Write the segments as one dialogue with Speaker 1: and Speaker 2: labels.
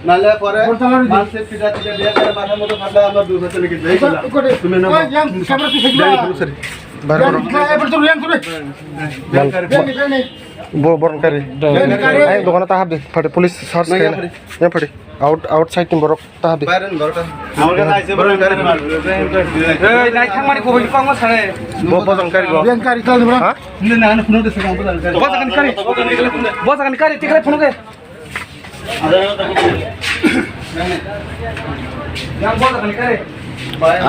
Speaker 1: নালে পরে মানুষের পিঠা পিঠা দিয়ে মাথার মতো ফাটলে আমরা দূর হতে লেগে যাই তুমি না
Speaker 2: বরণকারী দোকানে তাহাব দে ফাটে পুলিশ সার্চ করে না ফাটে আউটসাইড টিম বরক তাহাব দে
Speaker 1: আমার কাছে আইছে বরণকারী
Speaker 3: এই নাই থাংমানি কই কম ছাড়ে
Speaker 2: বরণকারী
Speaker 1: বরণকারী তো হ্যাঁ না না ফোন দিছে কাম
Speaker 3: বসাকানি কারি টিকলে ফোন কে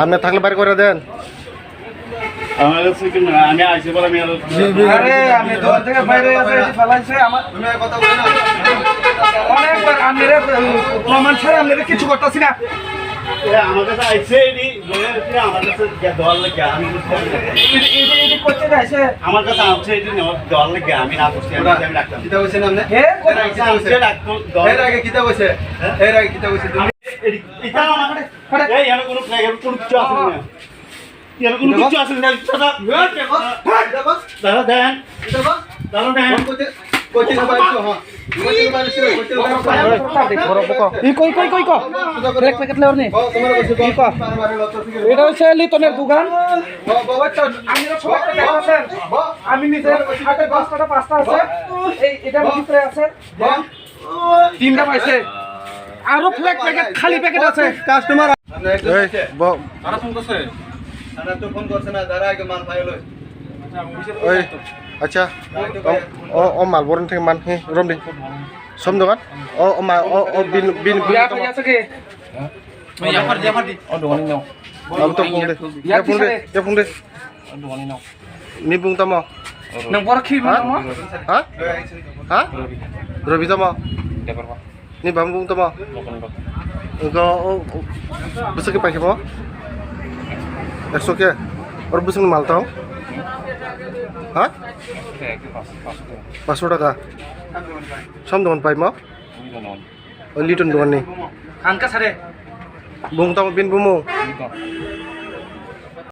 Speaker 2: আপনি থাকলে বাড়ি করে দেন
Speaker 1: আমার কাছে কি আমি আইছে বলে আমি
Speaker 3: আরে আমি দোকান থেকে বাইরে এসে ফলাইছে আমার
Speaker 1: তুমি কথা বলো না
Speaker 3: অনেকবার আমরে প্রমাণ ছাড়া আমরে কিছু করতেছি না
Speaker 1: আমার কাছে আইছে এডি বলে কি আমার কাছে দল লাগে আমি
Speaker 3: এই করতে যাইছে
Speaker 1: আমার কাছে আছে এডি দল লাগে আমি না করছি আমি ডাক্তার কিতা কইছেন আপনি
Speaker 3: হে
Speaker 1: এর আগে কিতা ডাক্তার এর আগে কিতা কইছে এর আগে কিতা কইছে তুমি এটা আমারে এই এর কোনো ফ্ল্যাগের কোনো কিছু আছে না এর কোনো কিছু আছে না দাদা দেন দাদা দেন কোচি না বাইছো হ্যাঁ কোচি না বাইছো কোচি না বাইছো
Speaker 3: এই কই ব্ল্যাক প্যাকেট লেওর নে
Speaker 1: কি কো
Speaker 3: এটা হচ্ছে লিটনের দোকান আমি সবাই আছেন আমি নিজে হাতে 10টা 5টা আছে এই এটার ভিতরে আছে তিনটা পাইছে আরো ফ্ল্যাগ প্যাকেট খালি প্যাকেট আছে
Speaker 1: কাস্টমার
Speaker 2: এই
Speaker 1: আরে ফোন করছে আরে তো ফোন করছে না দাঁড়া আগে মাল পাইলো
Speaker 2: ওই আচ্ছা ও মাল বরণ থেকে মান হে রম দে সম দোকান ও মা ও বিন
Speaker 3: বিয়া আছে কি
Speaker 1: জাফর দি
Speaker 2: দোকানি নাও আম তো ফোন দে
Speaker 3: দোকানি নাও
Speaker 2: নি বুং তামো
Speaker 3: নং বড় কি
Speaker 2: হ্যাঁ হ্যাঁ রবি তামো নি বাম বুং তামো engko besok ke pakai apa? Esok ya? Or besok mal tau? Hah? 500 টাকা সব দোকান পাই মা লিটন দোকান নেই
Speaker 3: আনকা ছাড়ে
Speaker 2: বুং তাও বিন বুমো